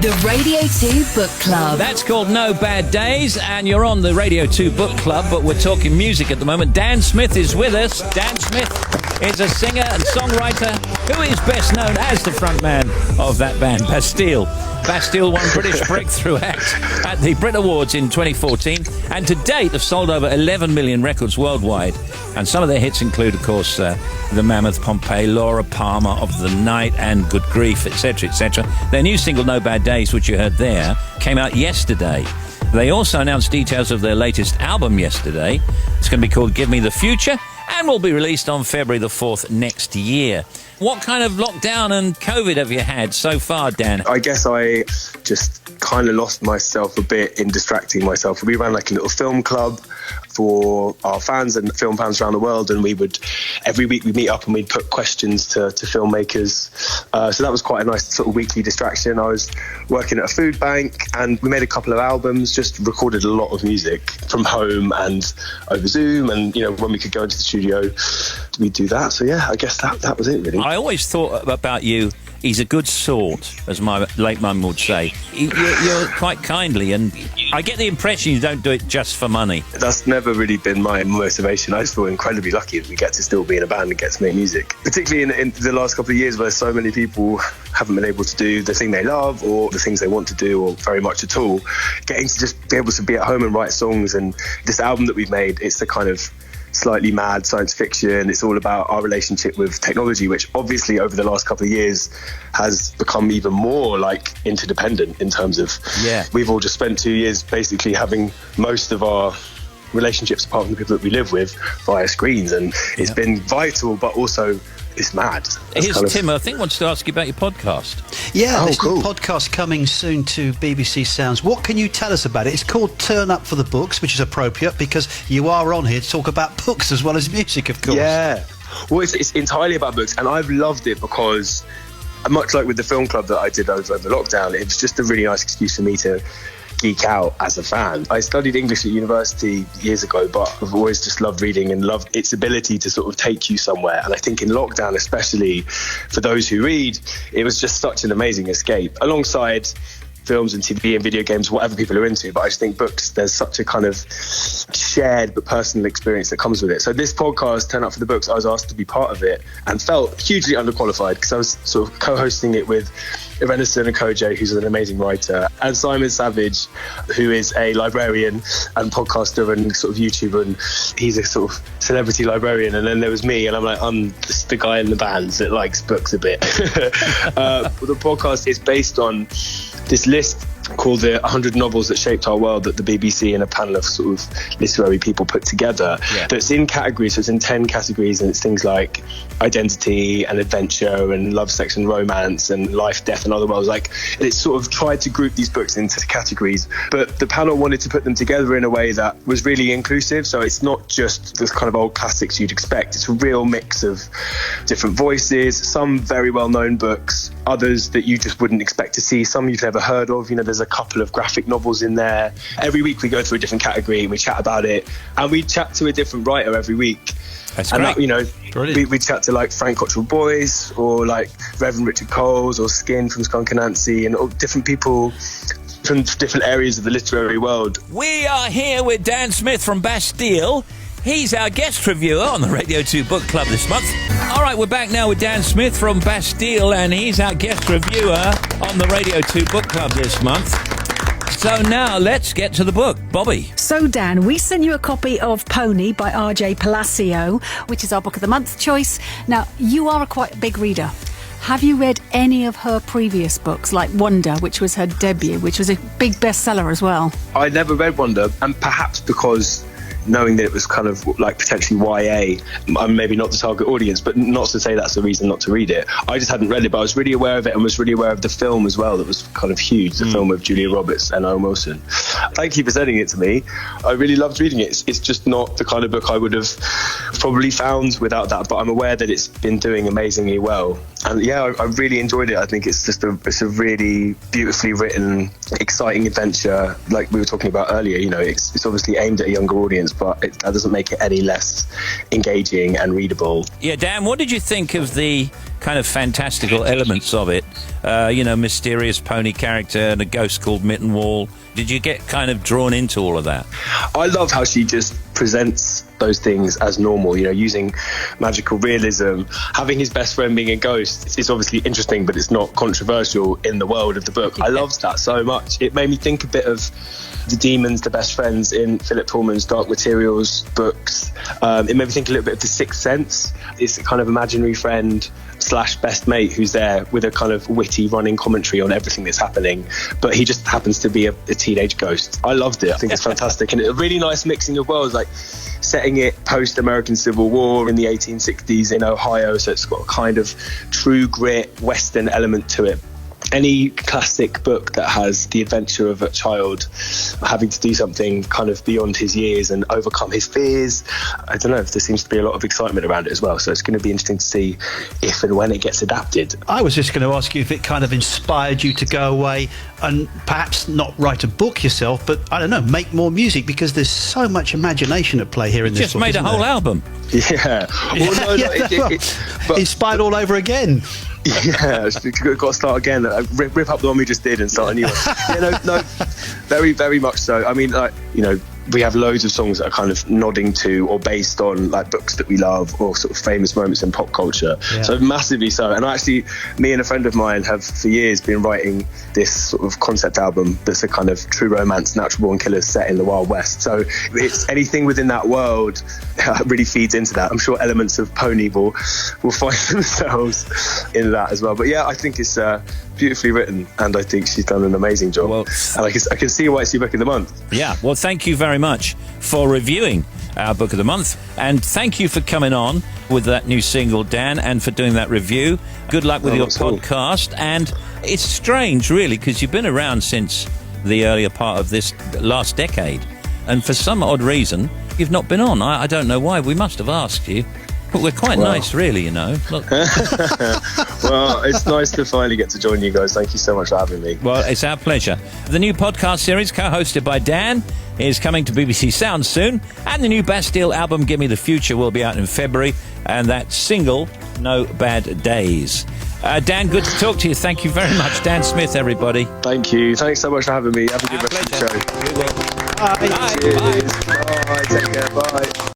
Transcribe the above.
The Radio 2 Book Club. That's called No Bad Days, and you're on the Radio 2 Book Club, but we're talking music at the moment. Dan Smith is with us. Dan Smith is a singer and songwriter who is best known as the frontman of that band, Bastille. Bastille won British Breakthrough Act at the Brit Awards in 2014, and to date have sold over 11 million records worldwide. And some of their hits include, of course, The Mammoth, Pompeii, Laura Palmer, Of the Night, and Good Grief, etc., etc. Their new single, No Bad Days, which you heard there, came out yesterday. They also announced details of their latest album yesterday. It's going to be called Give Me the Future, and will be released on February the 4th next year. What kind of lockdown and COVID have you had so far, Dan? I guess I just kind of lost myself a bit in distracting myself. We ran like a little film club for our fans and film fans around the world, and we would every week we'd meet up and we'd put questions to filmmakers. So that was quite a nice sort of weekly distraction. I was working at a food bank and we made a couple of albums, just recorded a lot of music from home and over Zoom, and you know, when we could go into the studio we'd do that. So yeah, I guess that was it really. I always thought about you, he's a good sort, as my late mum would say. You're quite kindly, and I get the impression you don't do it just for money. That's never really been my motivation. I just feel incredibly lucky that we get to still be in a band and get to make music. Particularly in the last couple of years where so many people haven't been able to do the thing they love or the things they want to do, or very much at all. Getting to just be able to be at home and write songs, and this album that we've made, it's the kind of slightly mad science fiction. It's all about our relationship with technology, which obviously over the last couple of years has become even more like interdependent in terms of we've all just spent 2 years basically having most of our relationships, apart from the people that we live with, via screens, and it's been vital, but also it's mad. Here's Tim, I think, wants to ask you about your podcast. Yeah, there's cool. a podcast coming soon to BBC Sounds. What can you tell us about it? It's called Turn Up for the Books, which is appropriate because you are on here to talk about books as well as music, of course. Yeah, well, it's entirely about books, and I've loved it because, much like with the film club that I did over lockdown, it was just a really nice excuse for me to geek out as a fan. I studied English at university years ago, but I've always just loved reading and loved its ability to sort of take you somewhere. And I think in lockdown, especially for those who read, it was just such an amazing escape, alongside films and TV and video games, whatever people are into. But I just think books, there's such a kind of shared but personal experience that comes with it. So this podcast, Turn Up for the Books, I was asked to be part of it and felt hugely underqualified because I was sort of co-hosting it with Irena Sirnakoje, who's an amazing writer, and Simon Savage, who is a librarian and podcaster and sort of YouTuber, and he's a sort of celebrity librarian. And then there was me, and I'm like, I'm the guy in the bands that likes books a bit. The podcast is based on this list called the 100 Novels That Shaped Our World that the BBC and a panel of sort of literary people put together. That's in categories, so it's in 10 categories, and it's things like identity and adventure and love, sex and romance and life, death and other worlds. Like, it's sort of tried to group these books into categories, but the panel wanted to put them together in a way that was really inclusive. So it's not just this kind of old classics you'd expect. It's a real mix of different voices, some very well-known books, others that you just wouldn't expect to see, some you've never heard of. You know, there's a couple of graphic novels in there. Every week we go through a different category and we chat about it, and we chat to a different writer every week. That's and great. that, you know, we chat to like Frank Cottrell Boyce or like Reverend Richard Coles or Skin from Skunk Anansie, and all different people from different areas of the literary world. We are here with Dan Smith from Bastille. He's our guest reviewer on the Radio 2 Book Club this month. All right, we're back now with Dan Smith from Bastille, and he's our guest reviewer on the Radio 2 Book Club this month. So now let's get to the book. Bobby. So Dan, we sent you a copy of Pony by RJ Palacio, which is our Book of the Month choice. Now, you are a quite big reader. Have you read any of her previous books, like Wonder, which was her debut, which was a big bestseller as well? I never read Wonder, and perhaps because knowing that it was kind of like potentially YA, I'm maybe not the target audience, but not to say that's a reason not to read it. I just hadn't read it, but I was really aware of it and was really aware of the film as well. That was kind of huge, the film with Julia Roberts and Owen Wilson. Thank you for sending it to me. I really loved reading it. It's just not the kind of book I would have probably found without that, but I'm aware that it's been doing amazingly well. And yeah, I really enjoyed it. I think it's just it's a really beautifully written, exciting adventure. Like we were talking about earlier, you know, it's obviously aimed at a younger audience, but that doesn't make it any less engaging and readable. Yeah, Dan, what did you think of the kind of fantastical elements of it. Mysterious pony character and a ghost called Mittenwall. Did you get kind of drawn into all of that? I love how she just presents those things as normal, using magical realism. Having his best friend being a ghost is obviously interesting, but it's not controversial in the world of the book. I loved that so much. It made me think a bit of the demons, the best friends in Philip Pullman's Dark Materials books. It made me think a little bit of The Sixth Sense. It's a kind of imaginary friend / best mate who's there with a kind of witty running commentary on everything that's happening, but he just happens to be a teenage ghost. I loved it. I think it's fantastic, and a really nice mixing of worlds, like setting it post-American Civil War in the 1860s in Ohio, so it's got a kind of true grit Western element to it. Any classic book that has the adventure of a child having to do something kind of beyond his years and overcome his fears, I don't know, there seems to be a lot of excitement around it as well, so it's going to be interesting to see if and when it gets adapted. I was just going to ask you if it kind of inspired you to go away and perhaps not write a book yourself, but I don't know, make more music, because there's so much imagination at play here in this just book. Just made a whole album. Yeah. Well, but inspired all over again. Yeah, got to start again. Rip up the one we just did and start a new one. Yeah, no, very, very much so. I mean, we have loads of songs that are kind of nodding to or based on like books that we love or sort of famous moments in pop culture. Yeah. So massively so. And actually, me and a friend of mine have for years been writing this sort of concept album that's a kind of true romance, natural born killers set in the Wild West. So it's anything within that world really feeds into that. I'm sure elements of Pony will find themselves in that as well. But yeah, I think it's beautifully written, and I think she's done an amazing job. Well, and I can see why it's your book of the month. Yeah, well, thank you very much for reviewing our book of the month, and thank you for coming on with that new single, Dan, and for doing that review. Good luck with your podcast. And it's strange, really, because you've been around since the earlier part of this last decade, and for some odd reason, you've not been on. I don't know why. We must have asked you. But we're quite nice, really, Look. Well, it's nice to finally get to join you guys. Thank you so much for having me. Well, it's our pleasure. The new podcast series, co-hosted by Dan, is coming to BBC Sounds soon. And the new Bastille album, Give Me the Future, will be out in February. And that single, No Bad Days. Dan, good to talk to you. Thank you very much. Dan Smith, everybody. Thank you. Thanks so much for having me. Have a good rest of the show. Bye. Bye. Bye. Take care. Bye.